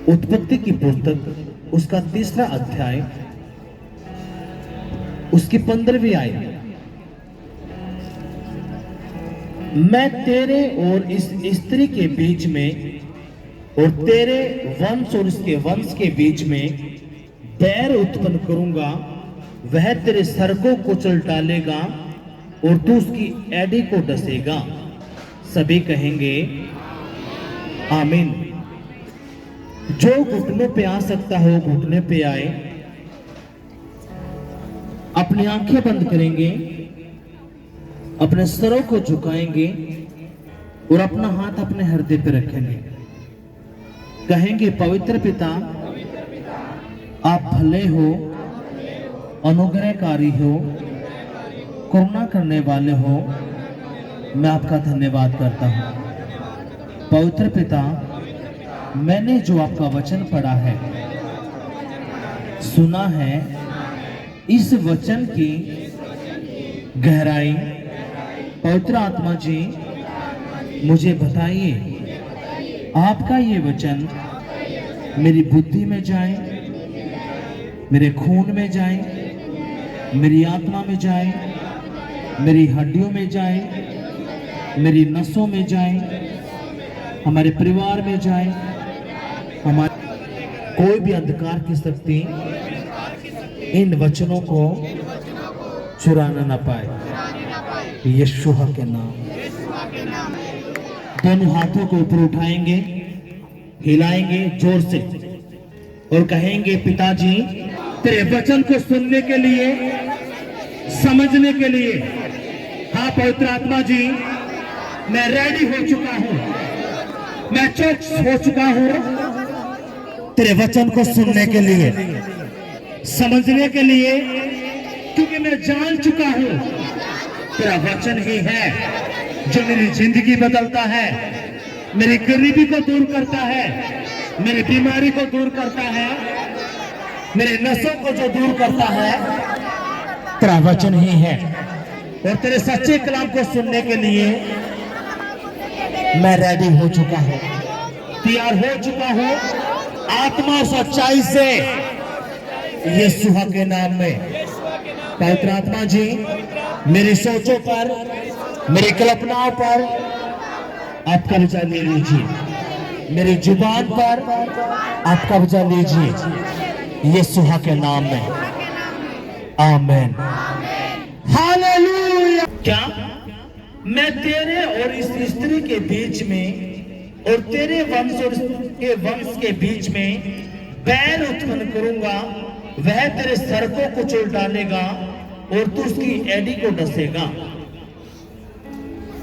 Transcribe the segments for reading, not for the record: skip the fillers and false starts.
उत्पत्ति की पुस्तक उसका 3रा अध्याय उसकी 15वीं आयत। मैं तेरे और इस स्त्री के बीच में और तेरे वंश और इसके वंश के बीच में बैर उत्पन्न करूंगा, वह तेरे सर को कुचल डालेगा और तू उसकी एड़ी को डसेगा। सभी कहेंगे आमीन। जो घुटनों पे आ सकता हो घुटने पे आए। अपनी आंखें बंद करेंगे, अपने सरों को झुकाएंगे और अपना हाथ अपने हृदय पे रखेंगे। कहेंगे पवित्र पिता, आप भले हो, अनुग्रहकारी हो, करुणा करने वाले हो। मैं आपका धन्यवाद करता हूं। पवित्र पिता, मैंने जो आपका वचन पढ़ा है, सुना है, इस वचन की गहराई पवित्र आत्मा जी मुझे बताइए। आपका ये वचन मेरी बुद्धि में जाए, मेरे खून में जाए, मेरी आत्मा में जाए, मेरी हड्डियों में जाए, मेरी नसों में जाए, हमारे परिवार में जाए। हमारे कोई भी अंधकार की शक्ति इन वचनों को चुराना ना पाए। यीशु के नाम। दोनों हाथों को ऊपर उठाएंगे, हिलाएंगे जोर से और कहेंगे पिताजी, तेरे वचन को सुनने के लिए, समझने के लिए, हाँ पवित्र आत्मा जी, मैं रेडी हो चुका हूं, मैं चौकस हो चुका हूं तेरे वचन को सुनने के लिए, समझने के लिए, क्योंकि मैं जान चुका हूं तेरा वचन ही है जो मेरी जिंदगी बदलता है, मेरी गरीबी को दूर करता है, मेरी बीमारी को दूर करता है, मेरे नसों को जो दूर करता है, तेरा वचन ही है। और तेरे सच्चे कलाम को सुनने के लिए मैं रेडी हो चुका हूं, तैयार हो चुका हूं, आत्मा और सच्चाई से, यीशु के नाम में। पवित्र आत्मा जी, मेरी सोचों पर, मेरी कल्पनाओं पर आप कब्जा ले लीजिए, मेरी जुबान पर आप कब्जा लीजिए, यीशु के नाम में। आमीन। हालेलुया। क्या मैं तेरे और इस स्त्री के बीच में और तेरे वंश और के वंश के बीच में बैर उत्पन्न करूंगा, वह तेरे सर को कुचल डालेगा और तू उसकी एड़ी को डसेगा।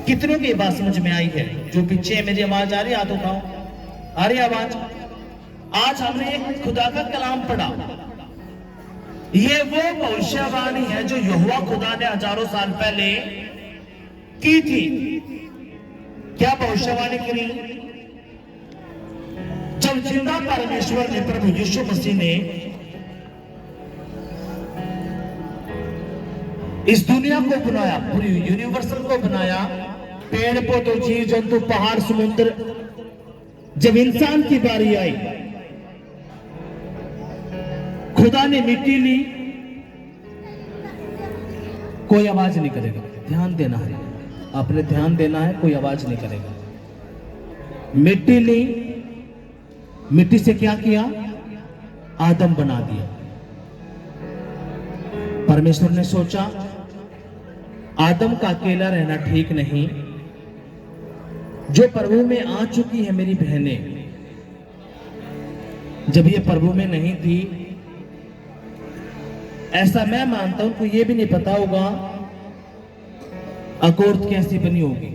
कितनों की बात समझ में आई है? जो पीछे मेरी आवाज आ रही, हाथ उठाओ। आ रही आवाज? आज हमने एक खुदा का कलाम पढ़ा। ये वो भविष्यवाणी है जो यहोवा खुदा ने हजारों साल पहले की थी। क्या भविष्यवाणी करी? जब जिंदा परमेश्वर ने, प्रभु यीशु मसीह ने इस दुनिया को बनाया, पूरी यूनिवर्सल को बनाया, पेड़ पौधे, जीव जंतु, पहाड़, समुद्र, जब इंसान की बारी आई, खुदा ने मिट्टी ली। कोई आवाज नहीं करेगा, ध्यान देना है, आपने ध्यान देना है, कोई आवाज नहीं करेगा। मिट्टी ली, मिट्टी से क्या किया? आदम बना दिया। परमेश्वर ने सोचा आदम का अकेला रहना ठीक नहीं, जो प्रभु में आ चुकी है मेरी बहनें, जब ये प्रभु में नहीं थी, ऐसा मैं मानता हूं, उनको ये भी नहीं पता होगा अकोर्त कैसी बनी होगी।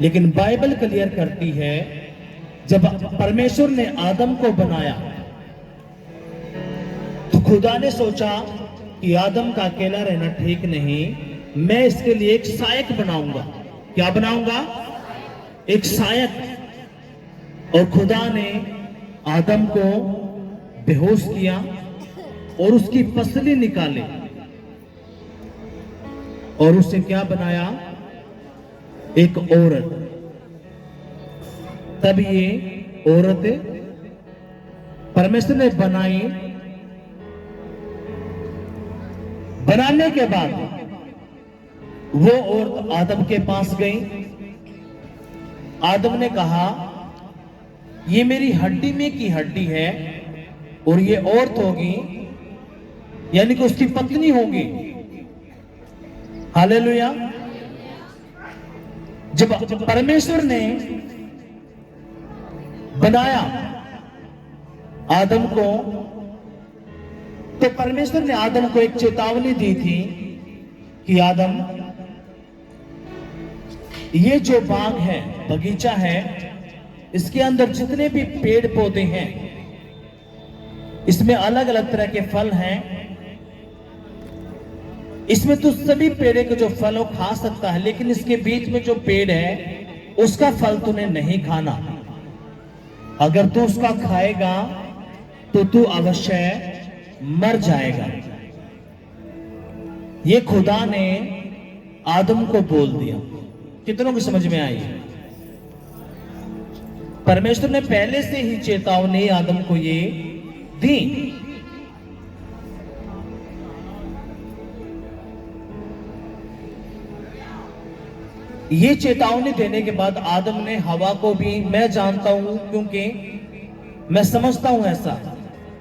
लेकिन बाइबल क्लियर करती है, जब परमेश्वर ने आदम को बनाया तो खुदा ने सोचा कि आदम का अकेला रहना ठीक नहीं, मैं इसके लिए एक सहायक बनाऊंगा। क्या बनाऊंगा? एक सहायक। और खुदा ने आदम को बेहोश किया और उसकी पसली निकाली और उससे क्या बनाया? एक औरत। तब ये औरत परमेश्वर ने बनाई। बनाने के बाद वो औरत आदम के पास गई। आदम ने कहा, ये मेरी हड्डी में की हड्डी है और ये औरत होगी, यानी कि उसकी पत्नी होगी। हालेलुया। जब परमेश्वर ने बनाया आदम को, तो परमेश्वर ने आदम को एक चेतावनी दी थी कि आदम, ये जो बाग है, बगीचा है, इसके अंदर जितने भी पेड़ पौधे हैं, इसमें अलग अलग तरह के फल हैं। इसमें तो सभी पेड़ के जो फल वो खा सकता है, लेकिन इसके बीच में जो पेड़ है उसका फल तूने नहीं खाना। अगर तू उसका खाएगा तो तू अवश्य मर जाएगा। ये खुदा ने आदम को बोल दिया। कितनों की समझ में आई? परमेश्वर ने पहले से ही चेतावनी आदम को ये दी। ये चेतावनी देने के बाद आदम ने हवा को भी, मैं जानता हूं, क्योंकि मैं समझता हूं ऐसा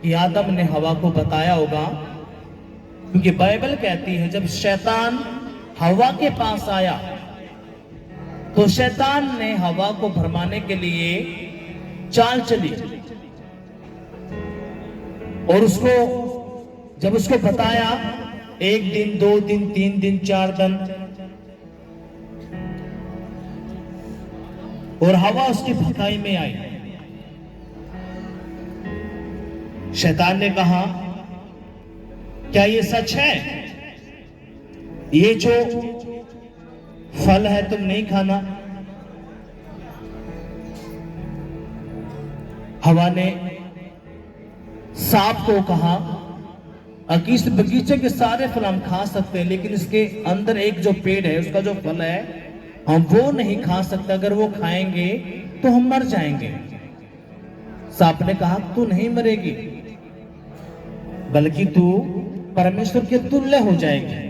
कि आदम ने हवा को बताया होगा, क्योंकि बाइबल कहती है जब शैतान हवा के पास आया तो शैतान ने हवा को भरमाने के लिए चाल चली और उसको जब उसको बताया, 1 दिन 2 दिन 3 दिन 4 दिन, और हवा उसकी भकाई में आई। शैतान ने कहा, क्या ये सच है? ये जो फल है तुम नहीं खाना। हवा ने सांप को कहा, इस बगीचे के सारे फल हम खा सकते हैं, लेकिन इसके अंदर एक जो पेड़ है उसका जो फल है हम वो नहीं खा सकते। अगर वो खाएंगे तो हम मर जाएंगे। सांप ने कहा, तू नहीं मरेगी, बल्कि तू परमेश्वर के तुल्य हो जाएगी।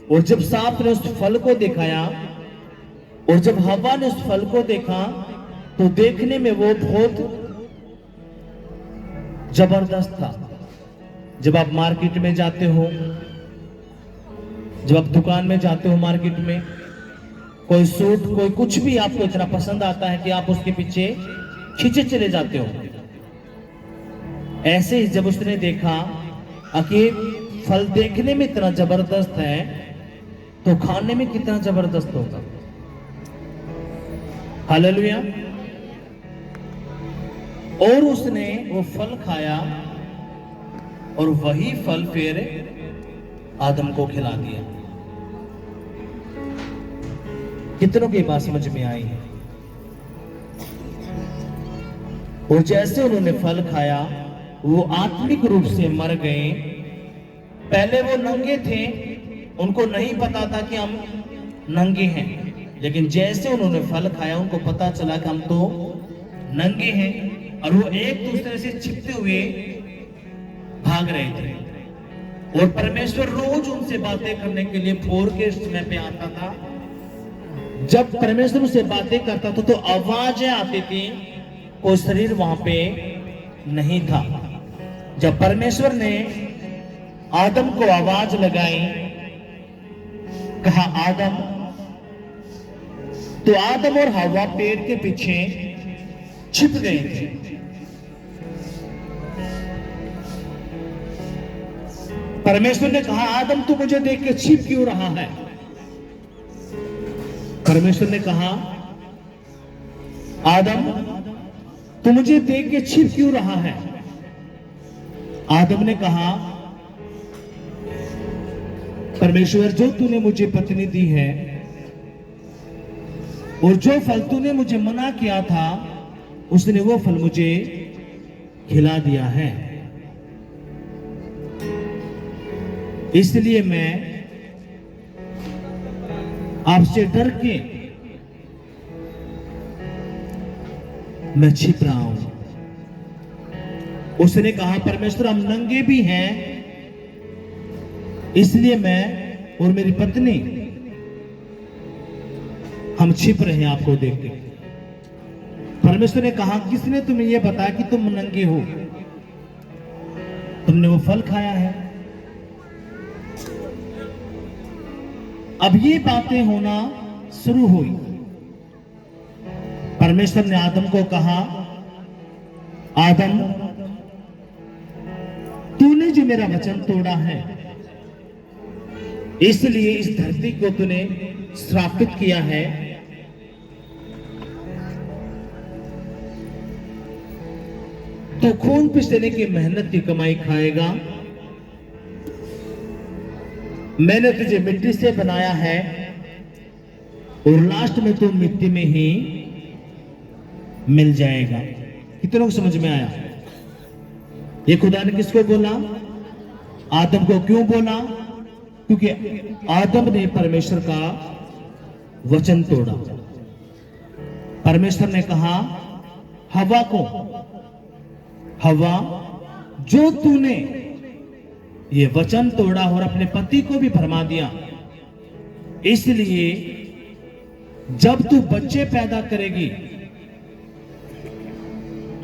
और जब सांप ने उस फल को दिखाया और जब हवा ने उस फल को देखा तो देखने में वो बहुत जबरदस्त था। जब आप मार्केट में जाते हो, जब आप दुकान में जाते हो, मार्केट में कोई सूट, कोई कुछ भी आपको इतना पसंद आता है कि आप उसके पीछे खींचे चले जाते हो। ऐसे ही जब उसने देखा कि फल देखने में इतना जबरदस्त है तो खाने में कितना जबरदस्त होगा। हालेलुया। और उसने वो फल खाया और वही फल फिर आदम को खिला दिया। कितनों की बात समझ में आई है? और जैसे उन्होंने फल खाया वो आत्मिक रूप से मर गए। पहले वो नंगे थे, उनको नहीं पता था कि हम नंगे हैं, लेकिन जैसे उन्होंने फल खाया उनको पता चला कि हम तो नंगे हैं, और वो एक दूसरे से छिपते हुए भाग रहे थे। और परमेश्वर रोज उनसे बातें करने के लिए भोर के समय पे आता था। जब परमेश्वर उनसे बातें करता था तो आवाजें आती थी, कोई शरीर वहां पे नहीं था। जब परमेश्वर ने आदम को आवाज लगाई, कहा आदम, तो आदम और हवा पेड़ के पीछे छिप गए थे। परमेश्वर ने कहा, आदम तू मुझे देख के छिप क्यों रहा है? परमेश्वर ने कहा, आदम तू मुझे देख के छिप क्यों रहा है? आदम ने कहा, परमेश्वर जो तूने मुझे पत्नी दी है और जो फल तूने मुझे मना किया था उसने वो फल मुझे खिला दिया है, इसलिए मैं आपसे डर के मैं छिप रहा हूं। उसने कहा परमेश्वर हम नंगे भी हैं, इसलिए मैं और मेरी पत्नी हम छिप रहे हैं आपको देख के। परमेश्वर ने कहा किसने तुम्हें यह बताया कि तुम नंगे हो? तुमने वो फल खाया है। अब ये बातें होना शुरू हुई। परमेश्वर ने आदम को कहा, आदम तूने जो मेरा वचन तोड़ा है, इसलिए इस धरती को तूने श्रापित किया है। तो खून पसीने की मेहनत की कमाई खाएगा। मैंने तुझे मिट्टी से बनाया है और लास्ट में तू मिट्टी में ही मिल जाएगा। कितनों को समझ में आया? ये खुदा ने किसको बोला? आदम को। क्यों बोला? क्योंकि आदम ने परमेश्वर का वचन तोड़ा। परमेश्वर ने कहा हवा को, हवा जो तूने ये वचन तोड़ा और अपने पति को भी भरमा दिया, इसलिए जब तू बच्चे पैदा करेगी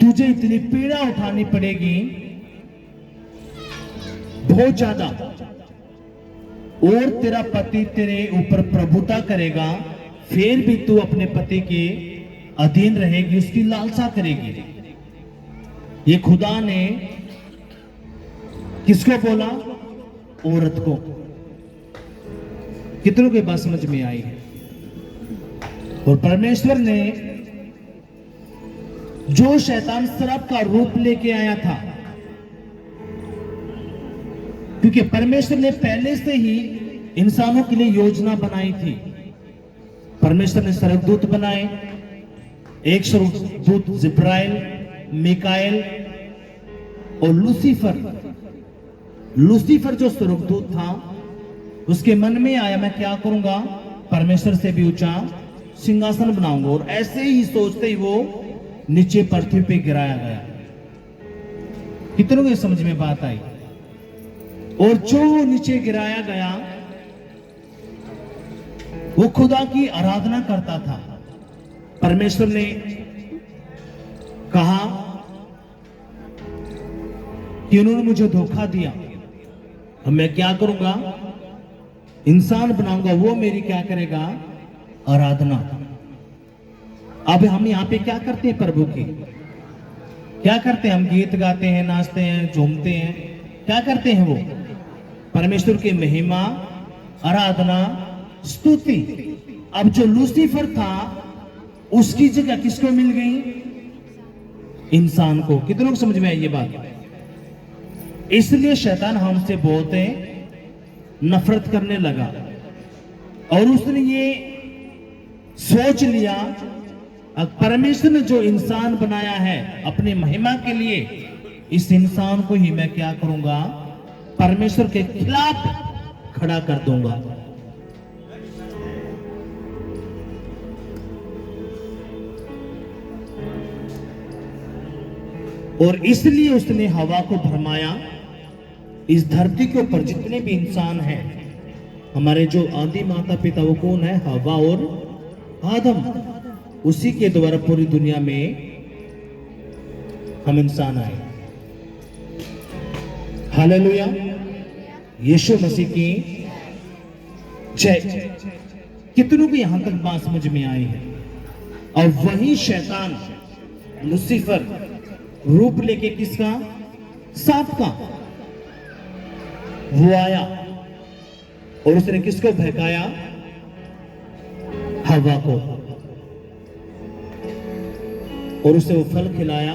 तुझे इतनी पीड़ा उठानी पड़ेगी, बहुत ज्यादा, और तेरा पति तेरे ऊपर प्रभुता करेगा, फिर भी तू अपने पति के अधीन रहेगी, उसकी लालसा करेगी। ये खुदा ने किसको बोला? औरत को। कितनों की बात समझ में आई है? और परमेश्वर ने जो शैतान श्राप का रूप लेके आया था, क्योंकि परमेश्वर ने पहले से ही इंसानों के लिए योजना बनाई थी। परमेश्वर ने स्वर्गदूत बनाए, एक स्वर्गदूत जिब्राइल, मिकाएल और लूसीफर जो स्वर्गदूत था, उसके मन में आया मैं क्या करूंगा, परमेश्वर से भी ऊंचा सिंहासन बनाऊंगा। और ऐसे ही सोचते ही वो नीचे पृथ्वी पे गिराया गया। कितनों को समझ में बात आई? और जो नीचे गिराया गया वो खुदा की आराधना करता था। परमेश्वर ने कहा कि उन्होंने मुझे धोखा दिया, अब मैं क्या करूंगा, इंसान बनाऊंगा, वो मेरी क्या करेगा, आराधना। अब हम यहां पे क्या करते हैं? प्रभु की क्या करते हैं? हम गीत गाते हैं, नाचते हैं, झूमते हैं, क्या करते हैं? वो परमेश्वर की महिमा, आराधना, स्तुति। अब जो लूसीफर था उसकी जगह किसको मिल गई? इंसान को। कितनों को समझ में आई ये बात? इसलिए शैतान हमसे बहुत नफरत करने लगा और उसने ये सोच लिया परमेश्वर ने जो इंसान बनाया है अपनी महिमा के लिए, इस इंसान को ही मैं क्या करूंगा, परमेश्वर के खिलाफ खड़ा कर दूंगा। और इसलिए उसने हवा को भरमाया। इस धरती के ऊपर जितने भी इंसान हैं, हमारे जो आदि माता पिता वो कौन है? हवा और आदम। उसी के द्वारा पूरी दुनिया में हम इंसान आए। हालेलुया, यीशु मसीह की जय। कितनों को यहां तक बात समझ में आई है? और वही शैतान लूसीफर रूप लेके किसका? सांप का। वो आया और उसने किसको बहकाया? हवा को। और उसे वो फल खिलाया।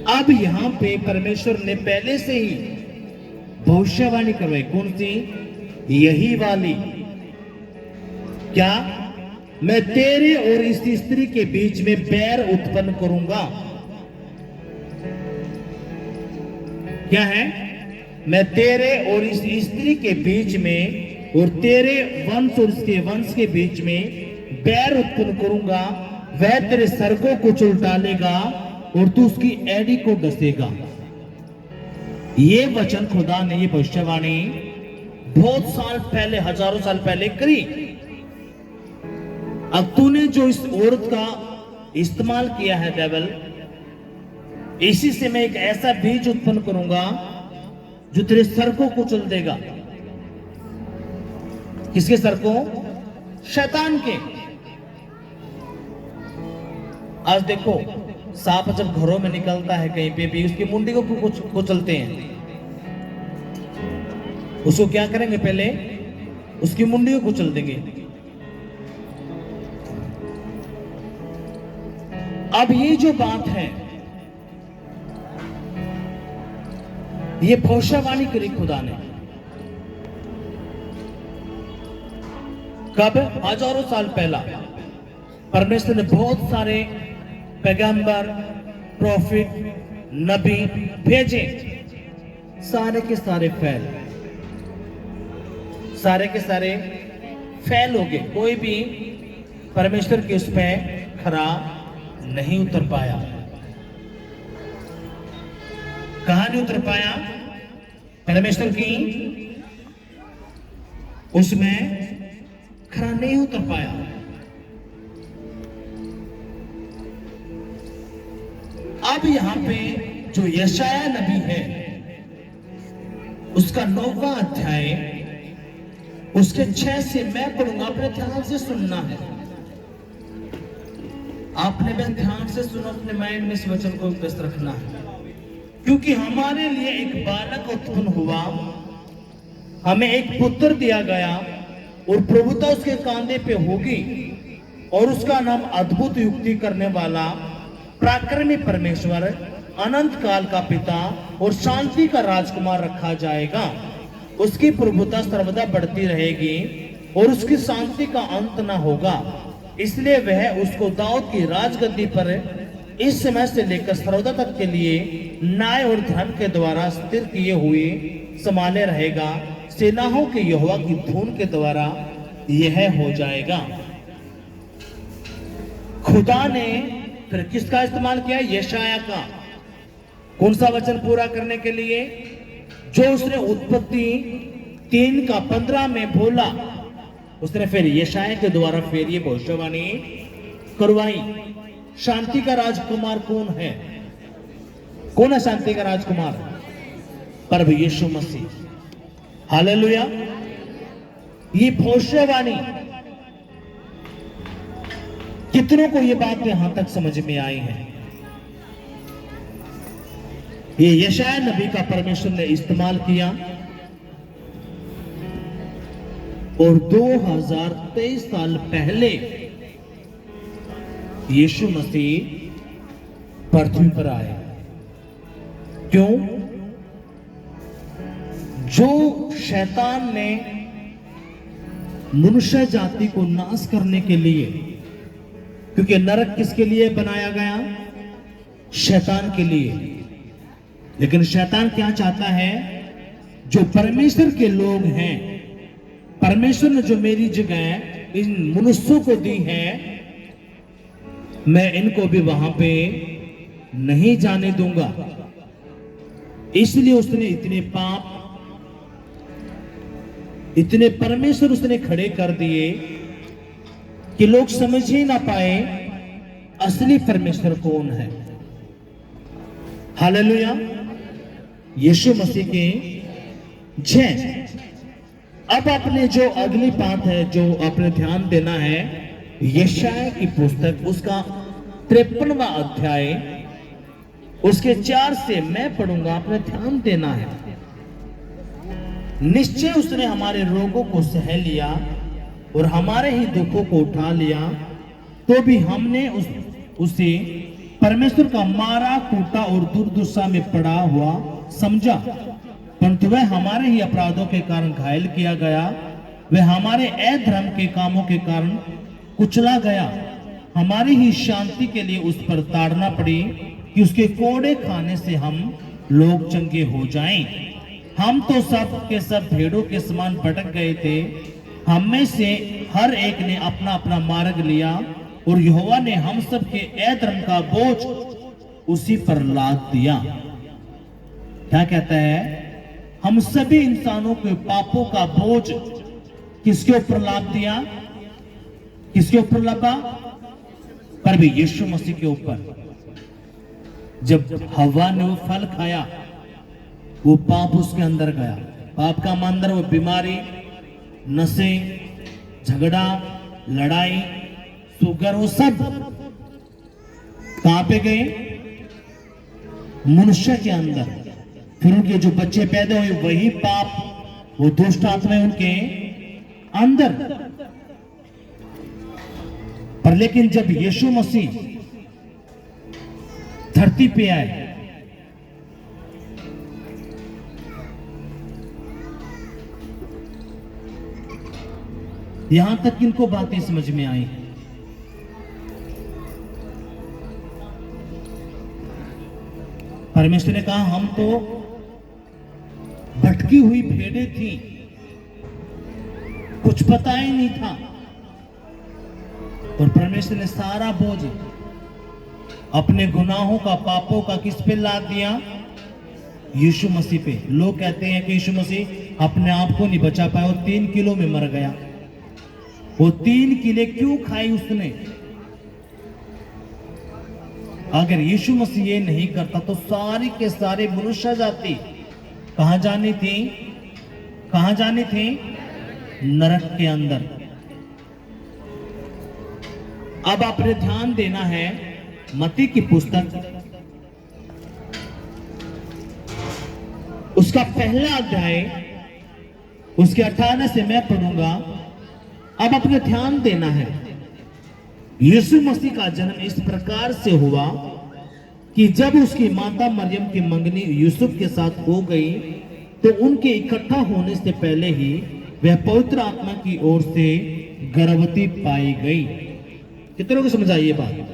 अब यहां पे परमेश्वर ने पहले से ही भविष्यवाणी करवाई। कौन सी? यही वाली। क्या? मैं तेरे और इस स्त्री के बीच में बैर उत्पन्न करूंगा। क्या है? मैं तेरे और इस स्त्री के बीच में और तेरे वंश और इसके वंश के बीच में बैर उत्पन्न करूंगा वह तेरे सर को कुचल डालेगा और तू उसकी एड़ी को डसेगा। ये वचन खुदा ने, ये भविष्यवाणी बहुत साल पहले, हजारों साल पहले करी। अब तूने जो इस औरत का इस्तेमाल किया है डेविल, इसी से मैं एक ऐसा बीज उत्पन्न करूंगा जो तेरे सर को कुचल देगा। किसके सर को? शैतान के। आज देखो, सांप जब घरों में निकलता है कहीं पे भी, उसकी मुंडी को कुचलते हैं। उसको क्या करेंगे? पहले उसकी मुंडी को कुचल देंगे। अब ये जो बात है, ये भविष्यवाणी करी खुदा ने। कब? हजारों साल पहला। परमेश्वर ने बहुत सारे पैगंबर, प्रॉफिट, नबी भेजे, सारे के सारे फैल हो गए। कोई भी परमेश्वर के उस पे खरा नहीं उतर पाया। कहां नहीं उतर पाया? परमेश्वर की उसमें खरा नहीं उतर पाया। अब यहां पे जो यशाया नबी है, उसका 9वां अध्याय, उसके 6 से मैं पढ़ूंगा। अपने ध्यान से सुनना है। आपने भी ध्यान से सुनो, अपने माइंड में इस वचन को व्यस्त रखना है, क्योंकि हमारे लिए एक बालक उत्पन्न हुआ, हमें एक पुत्र दिया गया और प्रभुता उसके कांधे पे होगी, और उसका नाम अद्भुत युक्ति करने वाला, पराक्रमी परमेश्वर, अनंत काल का पिता और शांति का राजकुमार रखा जाएगा। उसकी प्रभुता सर्वदा बढ़ती रहेगी और उसकी शांति का अंत न होगा। इसलिए वह उसको दाऊद की राजगद्दी पर इस समय से लेकर सर्वदा तक के लिए न्याय और धर्म के द्वारा स्थिर किए हुए संभाले रहेगा। सेनाओं के यहोवा की धून के द्वारा यह हो जाएगा। खुदा ने फिर किसका इस्तेमाल किया? यशाया का। कौन सा वचन पूरा करने के लिए? जो उसने उत्पत्ति 3:15 में बोला, उसने फिर यशाया के द्वारा फिर ये भविष्यवाणी करवाई। शांति का राजकुमार कौन है? कौन है शांति का राजकुमार? प्रभु यीशु मसीह। हालेलुया। ये भविष्यवाणी, कितनों को ये बात यहां तक समझ में आई है? ये यशाया नबी का परमेश्वर ने इस्तेमाल किया और 2023 साल पहले यीशु मसीह पृथ्वी पर आए। क्यों? जो शैतान ने मनुष्य जाति को नाश करने के लिए, क्योंकि नरक किसके लिए बनाया गया? शैतान के लिए। लेकिन शैतान क्या चाहता है? जो परमेश्वर के लोग हैं, परमेश्वर ने जो मेरी जगह इन मनुष्यों को दी है, मैं इनको भी वहां पे नहीं जाने दूंगा। इसलिए उसने इतने पाप, इतने परमेश्वर उसने खड़े कर दिए कि लोग समझ ही ना पाए असली परमेश्वर कौन है। हालेलुया। यीशु मसीह के जय। अब आपने जो अगली बात है, जो आपने ध्यान देना है, यशाया की पुस्तक उसका 53वां अध्याय, उसके 4 से मैं पढ़ूंगा। आपने ध्यान देना है। निश्चय उसने हमारे रोगों को सह लिया और हमारे ही दुखों को उठा लिया, तो भी हमने उसे परमेश्वर का मारा, कूटा और दुर्दशा में पड़ा हुआ समझा। परंतु वह हमारे ही अपराधों के कारण घायल किया गया, वह हमारे अधर्म के कामों के कारण कुचला गया। हमारी ही शांति के लिए उस पर ताड़ना पड़ी कि उसके कोड़े खाने से हम लोग चंगे हो जाएं। हम तो सब के सब भेड़ों के समान भटक गए थे, हम में से हर एक ने अपना अपना मार्ग लिया और यहोवा ने हम सब के अधर्म का बोझ उसी पर लाद दिया। क्या कहता है? हम सभी इंसानों के पापों का बोझ किसके ऊपर लाद दिया? किसके ऊपर लादा? प्रभु यीशु मसीह के ऊपर। जब हवा ने वो फल खाया, वो पाप उसके अंदर गया। पाप का अंदर वो बीमारी, नशे, झगड़ा, लड़ाई, शुगर, वो सब कहां पे गए? मनुष्य के अंदर। फिर उनके जो बच्चे पैदा हुए, वही पाप, वो दुष्ट आत्मा उनके अंदर। पर लेकिन जब यीशु मसीह धरती पे आए, यहां तक इनको बातें समझ में आई। परमेश्वर ने कहा हम तो भटकी हुई भेड़ें थी, कुछ पता ही नहीं था। और परमेश्वर ने सारा बोझ अपने गुनाहों का, पापों का किस पे लाद दिया? यीशु मसीह पे। लोग कहते हैं कि यीशु मसीह अपने आप को नहीं बचा पाया, वो 3 किलो में मर गया। वो 3 किले क्यों खाई उसने? अगर यीशु मसीह ये नहीं करता तो सारी के सारे मनुष्य जाति कहां जानी थी? कहां जानी थी? नरक के अंदर। अब आपने ध्यान देना है, मत्ती की पुस्तक उसका पहला अध्याय, उसके 18 से मैं पढ़ूंगा। अब अपने ध्यान देना है। यीशु मसीह का जन्म इस प्रकार से हुआ कि जब उसकी माता मरियम की मंगनी यूसुफ के साथ हो गई, तो उनके इकट्ठा होने से पहले ही वह पवित्र आत्मा की ओर से गर्भवती पाई गई। कितनों को समझ आई ये बात?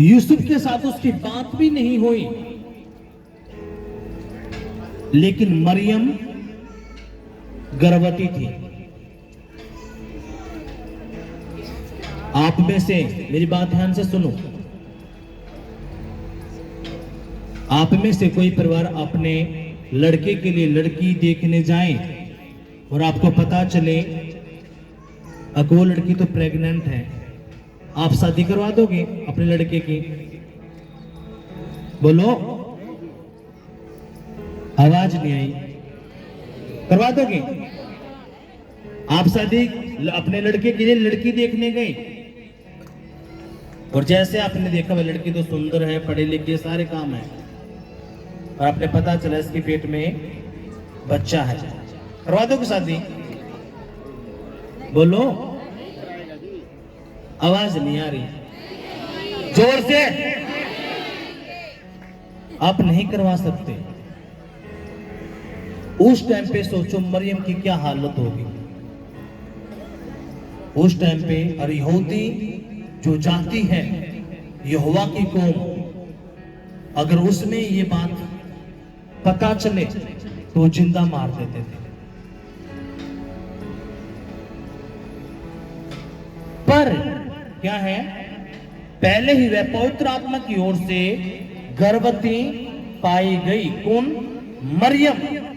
यूसुफ के साथ उसकी बात भी नहीं हुई, लेकिन मरियम गर्भवती थी। आप में से, मेरी बात ध्यान से सुनो, आप में से कोई परिवार अपने लड़के के लिए लड़की देखने जाए और आपको पता चले अगर वो लड़की तो प्रेग्नेंट है, आप शादी करवा दोगे अपने लड़के की? बोलो, आवाज नहीं आई। करवा दोगे? आप शादी अपने लड़के के लिए लड़की देखने गए और जैसे आपने देखा वह लड़की तो सुंदर है, पढ़े लिखे, सारे काम है, और आपने पता चला इसके पेट में बच्चा है, करवा दोगे शादी? बोलो, आवाज नहीं आ रही, जोर से। आप नहीं करवा सकते। उस टाइम पे सोचो मरियम की क्या हालत होगी। उस टाइम पे और यहूदी जो जाति है, यहोवा की कौम, अगर उसमें ये बात पता चले तो जिंदा मार देते थे। पर क्या है, पहले ही वह पवित्र आत्मा की ओर से गर्भवती पाई गई। कौन? मरियम।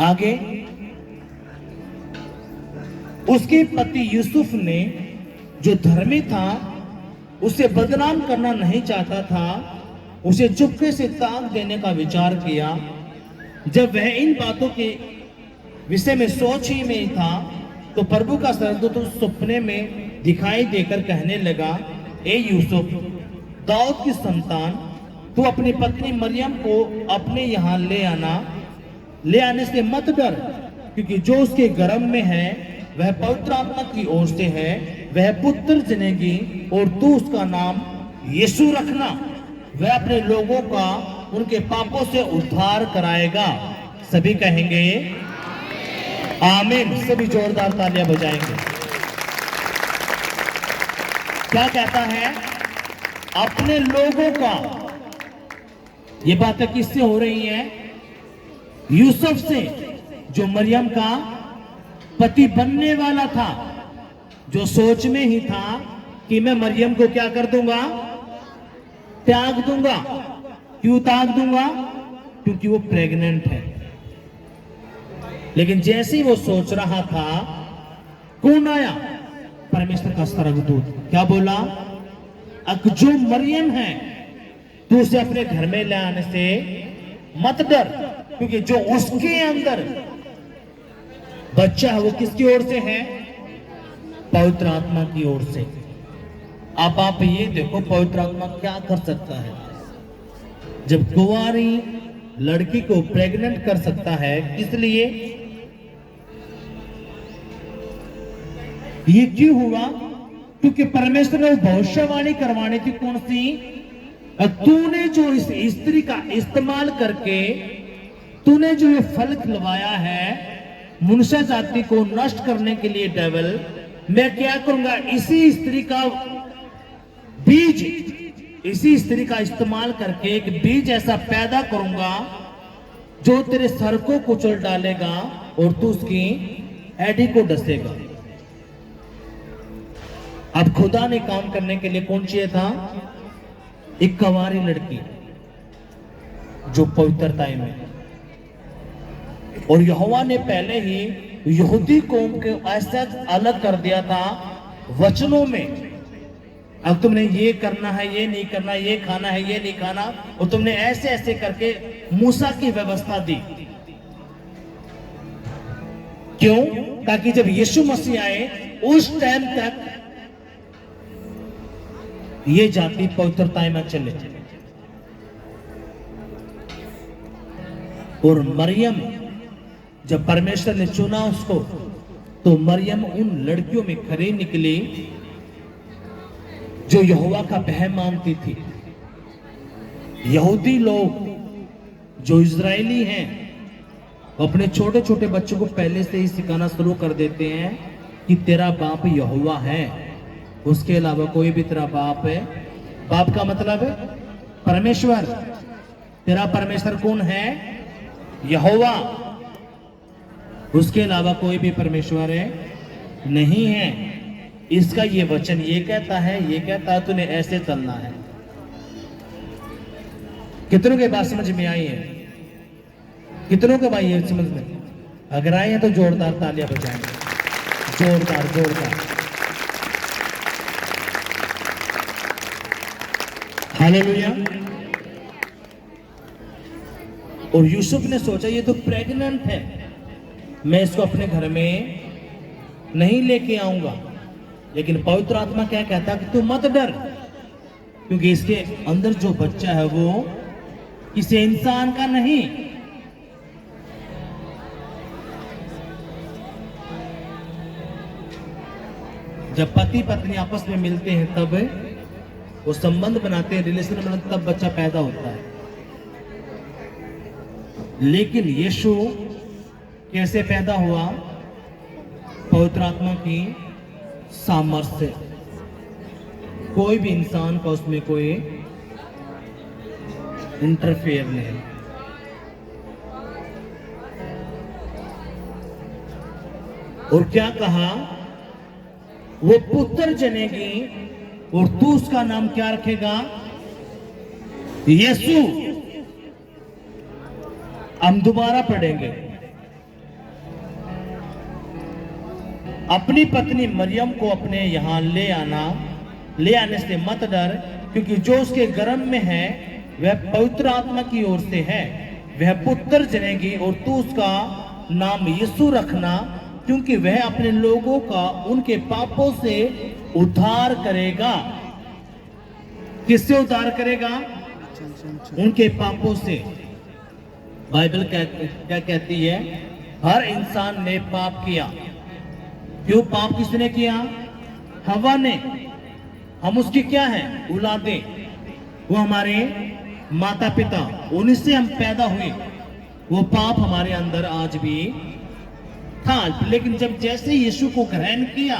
आगे, उसके पति यूसुफ ने जो धर्मी था उसे बदनाम करना नहीं चाहता था, उसे चुपके से ताक देने का विचार किया। जब वह इन बातों के विषय में सोच ही में था तो प्रभु का स्वर्गदूत उस सपने में दिखाई देकर कहने लगा, ए यूसुफ, दाऊद की संतान, तू अपनी पत्नी मरियम को अपने यहाँ ले आने से मत डर, क्योंकि जो उसके गर्भ में है वह पवित्र आत्मा की ओर से है। वह पुत्र जनेगी और तू उसका नाम यीशु रखना। वह अपने लोगों का उनके पापों से उद्धार कराएगा। सभी कहेंगे आमीन। सभी जोरदार तालियां बजाएंगे। क्या कहता है? अपने लोगों का। ये बातें किससे हो रही हैं? यूसुफ से, जो मरियम का पति बनने वाला था, जो सोच में ही था कि मैं मरियम को क्या कर दूंगा, त्याग दूंगा। क्यों त्याग दूंगा? क्योंकि वो प्रेग्नेंट है। लेकिन जैसे ही वो सोच रहा था, कौन आया? परमेश्वर का स्वर्गदूत। क्या बोला? अब जो मरियम है, तू उसे अपने घर में ले आने से मत डर, क्योंकि जो उसके अंदर बच्चा है वो किसकी ओर से है? पवित्र आत्मा की ओर से। अब आप ये देखो पवित्र आत्मा क्या कर सकता है। जब कुंवारी लड़की को प्रेग्नेंट कर सकता है, किस लिए? ये क्यों हुआ? क्योंकि परमेश्वर ने भविष्यवाणी करवानी थी। कौन सी? तूने जो इस स्त्री का इस्तेमाल करके तूने जो ये फल खिलवाया है मनुष्य जाति को नष्ट करने के लिए, डेविल, मैं क्या करूंगा? इसी स्त्री का बीज, इसी स्त्री का इस्तेमाल करके एक बीज ऐसा पैदा करूंगा जो तेरे सर को कुचल डालेगा और तू उसकी एडी को डसेगा। अब खुदा ने काम करने के लिए कौन चाहिए था? एक कुंवारी लड़की जो पवित्रता में। और यहोवा ने पहले ही यहूदी कौम को ऐसा अलग कर दिया था वचनों में। अब तुमने ये करना है, ये नहीं करना, ये खाना है, ये नहीं खाना, और तुमने ऐसे ऐसे करके मूसा की व्यवस्था दी। क्यों? ताकि जब यीशु मसीह आए उस टाइम तक ये जाति पवित्रता में चले। और मरियम, जब परमेश्वर ने चुना उसको, तो मरियम उन लड़कियों में खरी निकली जो यहोवा का भय मानती थी। यहूदी लोग जो इजरायली हैं, अपने छोटे छोटे बच्चों को पहले से ही सिखाना शुरू कर देते हैं कि तेरा बाप यहोवा है, उसके अलावा कोई भी तेरा बाप है। बाप का मतलब है परमेश्वर। तेरा परमेश्वर कौन है? यहोवा। उसके अलावा कोई भी परमेश्वर है नहीं है। इसका ये वचन ये कहता है तूने ऐसे चलना है। कितनों के बात समझ में आई है? कितनों के भाई ये समझ में? अगर आए हैं तो जोरदार तालियां बजाएंगे, जोरदार जोरदार। हालेलुया। और यूसुफ ने सोचा ये तो प्रेग्नेंट है, मैं इसको अपने घर में नहीं लेके आऊंगा। लेकिन पवित्र आत्मा क्या कहता है कि तू मत डर, क्योंकि इसके अंदर जो बच्चा है वो किसी इंसान का नहीं। जब पति पत्नी आपस में मिलते हैं तब वो संबंध बनाते हैं, रिलेशन बनाते, तब बच्चा पैदा होता है। लेकिन यीशु कैसे पैदा हुआ? पवित्र आत्मा की सामर्थ्य से। कोई भी इंसान का उसमें कोई इंटरफेयर नहीं। और क्या कहा? वो पुत्र जनेगी और तू उसका नाम क्या रखेगा? यीशु। हम दोबारा पढ़ेंगे। अपनी पत्नी मरियम को अपने यहां ले आने से मत डर, क्योंकि जो उसके गर्भ में है वह पवित्र आत्मा की ओर से है। वह पुत्र जनेगी और तू उसका नाम यीशु रखना, क्योंकि वह अपने लोगों का उनके पापों से उद्धार करेगा। किससे उद्धार करेगा? उनके पापों से। बाइबल क्या कहती है? हर इंसान ने पाप किया। क्यों पाप किसने किया? हवा ने। हम उसकी क्या है? औलादे। वो हमारे माता पिता, उन्हीं से हम पैदा हुए। वो पाप हमारे अंदर आज भी था। लेकिन जब जैसे यीशु को ग्रहण किया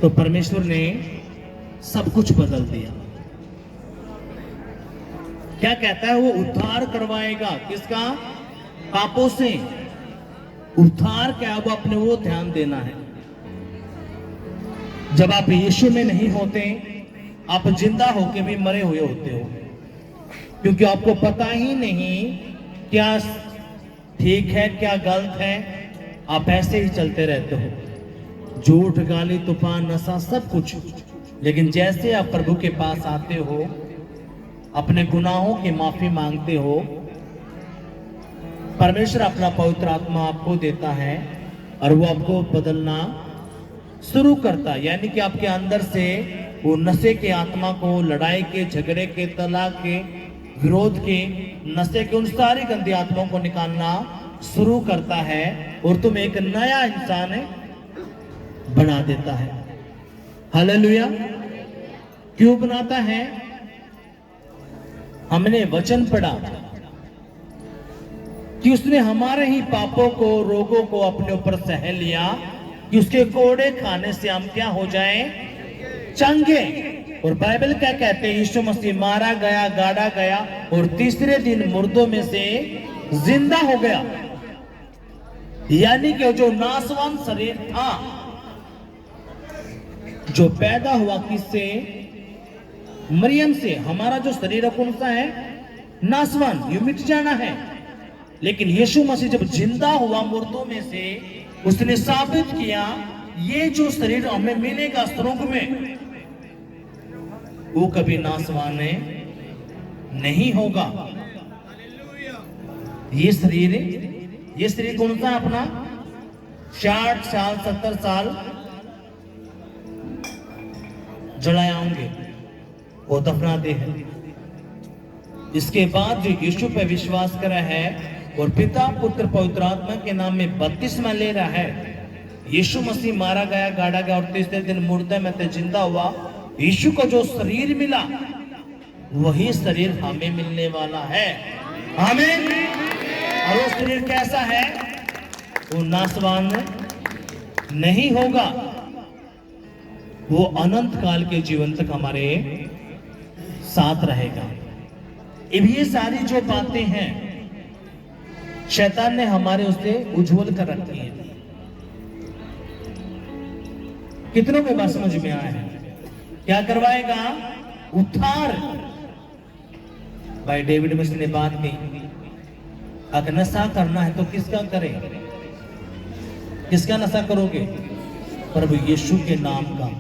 तो परमेश्वर ने सब कुछ बदल दिया। क्या कहता है? वो उद्धार करवाएगा। किसका? पापों से। उद्धार क्या? वो अपने वो ध्यान देना है। जब आप यीशु में नहीं होते, आप जिंदा होके भी मरे हुए होते हो, क्योंकि आपको पता ही नहीं क्या ठीक है क्या गलत है। आप ऐसे ही चलते रहते हो, झूठ, गाली, तूफान, नशा, सब कुछ। लेकिन जैसे आप प्रभु के पास आते हो, अपने गुनाहों की माफी मांगते हो, परमेश्वर अपना पवित्र आत्मा आपको देता है और वो आपको बदलना शुरू करता है। यानी कि आपके अंदर से वो नशे के आत्मा को, लड़ाई के, झगड़े के, तलाक के, विरोध के, नशे के, उन सारी गंदी आत्माओं को निकालना शुरू करता है और तुम एक नया इंसान बना देता है। हालेलुया। क्यों बनाता है? हमने वचन पढ़ा कि उसने हमारे ही पापों को, रोगों को अपने ऊपर सह लिया कि उसके कोड़े खाने से हम क्या हो जाएं? चंगे। और बाइबल क्या कहते हैं? यीशु मसीह मारा गया, गाड़ा गया और तीसरे दिन मुर्दों में से जिंदा हो गया। यानी कि जो नासवान शरीर था, जो पैदा हुआ किससे? मरियम से। हमारा जो शरीर कौन सा है? नासवान, ये मिट जाना है। लेकिन यीशु मसीह जब जिंदा हुआ मुर्दों में से, उसने साबित किया ये जो शरीर हमें मिलेगा स्वर्ग में, वो कभी नासवान नहीं होगा। ये शरीर कौन सा? अपना 60 साल 70 साल जलाए होंगे, वो दफनाते हैं। इसके बाद जो यीशु पे विश्वास करा है और पिता, पुत्र, पवित्र आत्मा के नाम में बपतिस्मा ले रहा है, यीशु मसीह मारा गया, गाड़ा गया और तीसरे दिन मुर्दे में से जिंदा हुआ। यीशु को जो शरीर मिला, वही शरीर हमें मिलने वाला है। आमीन। और वो शरीर कैसा है? वो नासवान नहीं होगा, वो अनंत काल के जीवन तक हमारे साथ रहेगा। अब ये सारी जो बातें हैं, शैतान ने हमारे उससे उज्जवल कर रखी है। कितनों को बात समझ में आया है? क्या करवाएगा? उद्धार। भाई डेविड मिश्र ने बात की, अगर नशा करना है तो किसका करें? किसका नशा करोगे? प्रभु यीशु के नाम का,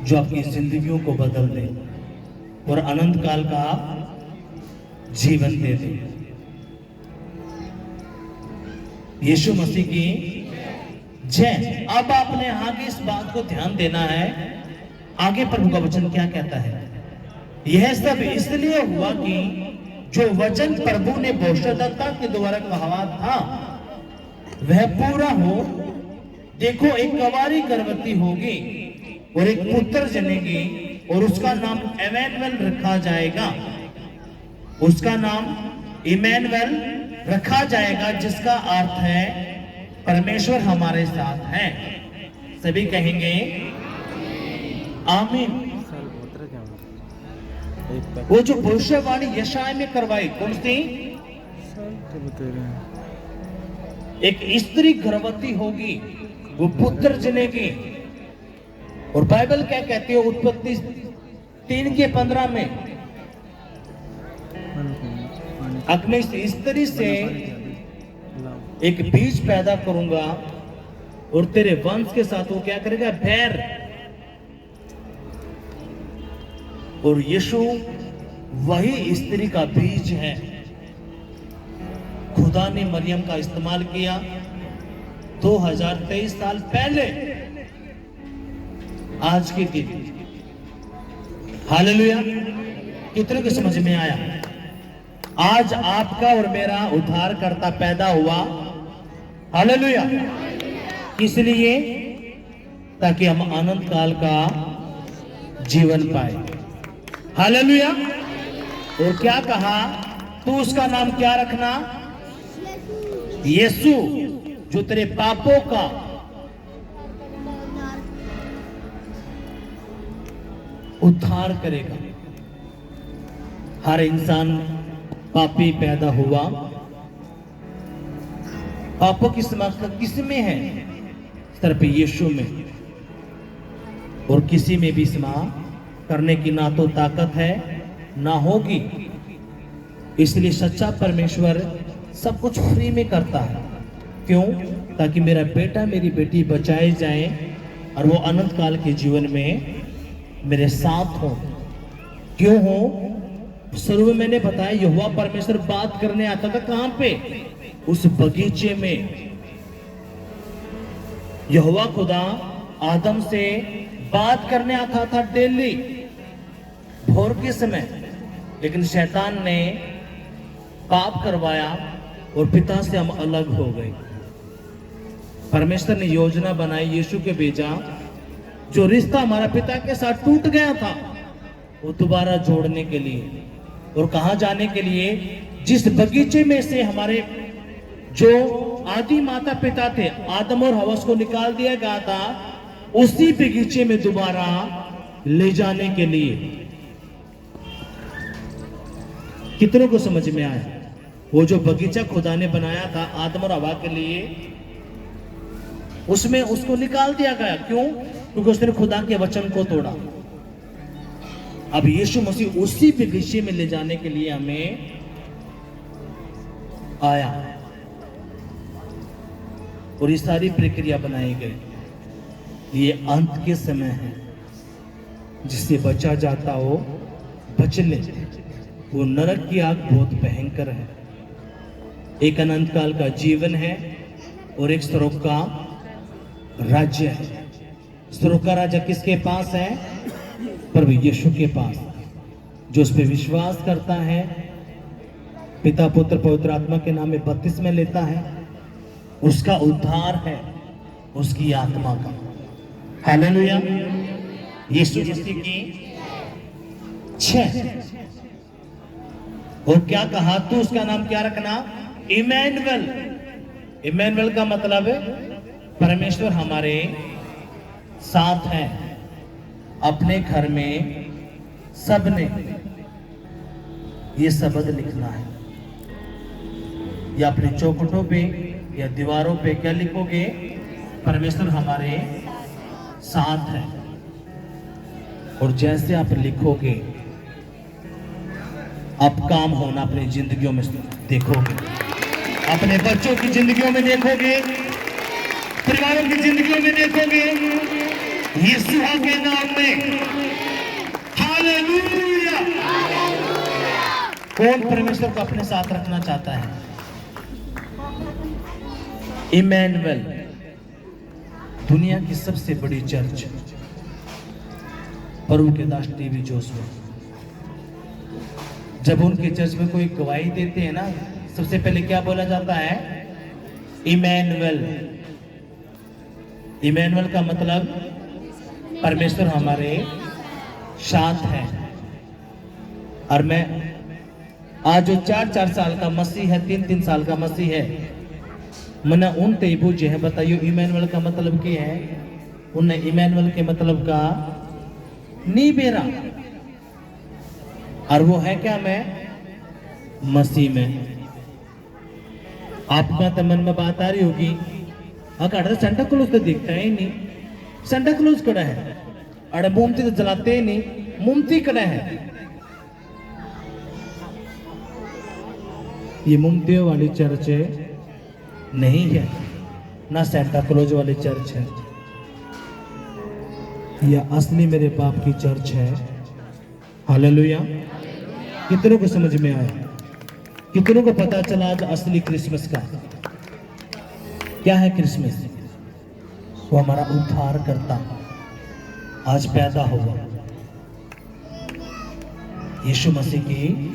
जो आपकी जिंदगियों को बदल दे और अनंत काल का जीवन दे दे। यीशु मसीह की जय। अब आपने आगे इस बात को ध्यान देना है, आगे प्रभु का वचन क्या कहता है। यह सब इसलिए हुआ कि जो वचन प्रभु ने भविष्यद्वक्ता के द्वारा कहा था वह पूरा हो। देखो, एक कुंवारी गर्भवती होगी और एक पुत्र जनेगी और उसका नाम इमैनुएल रखा जाएगा। उसका नाम इमैनुएल रखा जाएगा, जिसका अर्थ है परमेश्वर हमारे साथ है। सभी कहेंगे आमीन। वो जो भविष्यवाणी यशाया में करवाई, कौन सी? एक स्त्री गर्भवती होगी, वो पुत्र जनेगी। और बाइबल क्या कहती है? उत्पत्ति 3:15 में, अपने स्त्री से एक बीज पैदा करूंगा और तेरे वंश के साथ वो क्या करेगा? बैर। और यीशु वही स्त्री का बीज है। खुदा ने मरियम का इस्तेमाल किया 2023 साल पहले, आज के दिन। हालेलुया। कितने को समझ में आया? आज आपका और मेरा उद्धारकर्ता पैदा हुआ। हालेलुया। किस लिए? ताकि हम अनंत काल का जीवन पाए। हालेलुया। और क्या कहा? तू उसका नाम क्या रखना? यीशु, जो तेरे पापों का उद्धार करेगा। हर इंसान पापी पैदा हुआ। पापों की समाप्ति किस में है? सिर्फ यीशु में, और किसी में भी समाप्त करने की ना तो ताकत है ना होगी। इसलिए सच्चा परमेश्वर सब कुछ फ्री में करता है। क्यों? ताकि मेरा बेटा मेरी बेटी बचाए जाए और वो अनंत काल के जीवन में मेरे साथ हो। क्यों हो? शुरू में मैंने बताया यहोवा परमेश्वर बात करने आता था। कहां पे? उस बगीचे में। यहोवा खुदा आदम से बात करने आता था डेली भोर के समय, लेकिन शैतान ने पाप करवाया और पिता से हम अलग हो गए। परमेश्वर ने योजना बनाई, यीशु के भेजा। जो रिश्ता हमारा पिता के साथ टूट गया था वो दोबारा जोड़ने के लिए। और कहां जाने के लिए? जिस बगीचे में से हमारे जो आदि माता पिता थे आदम और हवा को निकाल दिया गया था, उसी बगीचे में दोबारा ले जाने के लिए। कितनों को समझ में आया? वो जो बगीचा खुदा ने बनाया था आदम और हवा के लिए, उसमें उसको निकाल दिया गया। क्यों? क्योंकि उसने खुदा के वचन को तोड़ा। अब यीशु मसीह उसी बगीचे में ले जाने के लिए हमें आया और ये सारी प्रक्रिया बनाई गई। ये अंत के समय है, जिससे बचा जाता हो बच ले। वो नरक की आग बहुत भयंकर है। एक अनंत काल का जीवन है और एक स्वर्ग का राज्य है। स्वर्ग का राज्य किसके पास है? प्रभु यीशु के पास। जो उस पर विश्वास करता है, पिता पुत्र पवित्र आत्मा के नाम में बपतिस्मा लेता है, उसका उद्धार है उसकी आत्मा का। हालेलुया। यीशु मसीह की 6। और क्या कहा? तो उसका नाम क्या रखना? इमैनुअल। इमैनुअल का मतलब है परमेश्वर हमारे साथ है। अपने घर में सबने ये शब्द लिखना है, या अपने चौखटों पे या दीवारों पे क्या लिखोगे? परमेश्वर हमारे साथ है। और जैसे आप लिखोगे, आप काम होना अपनी जिंदगियों में देखोगे, अपने बच्चों की जिंदगियों में देखोगे, परिवारों की जिंदगियों में देखोगे, यीशु के नाम में। हालेलुया। कौन परमेश्वर को अपने साथ रखना चाहता है? इमैनुअल। दुनिया की सबसे बड़ी चर्च प्रभु के दास टीवी जोशुआ, जब उनके चर्च में कोई गवाही देते हैं ना, सबसे पहले क्या बोला जाता है? इमैनुअल। इमैनुअल का मतलब परमेश्वर हमारे साथ है। और मैं आज जो 4-4 साल का मसीह है, 3-3 साल का मसीह है, मैंने उन ते पूछे हैं, बताइए इमैनुअल का मतलब क्या है? उन्हें इमैनुअल के मतलब का नहीं बेरा। और वो है क्या? मैं मसीह में। आपका तो मन में बात आ रही होगी, अगर सेंटा क्लॉज तो दिखता ही नहीं, सेंटा क्लॉज कड़ा है, अरे मोमती तो जलाते ही नहीं, मोमती कड़ा है। ये मोमतियों वाली चर्च नहीं है, ना सेंटा क्लॉज वाली चर्च है। यह असली मेरे बाप की चर्च है। हालेलुया। कितनों को समझ में आया? कितनों को पता चला आज असली क्रिसमस का क्या है? क्रिसमस वो हमारा उद्धार करता आज पैदा हुआ। यीशु मसीह की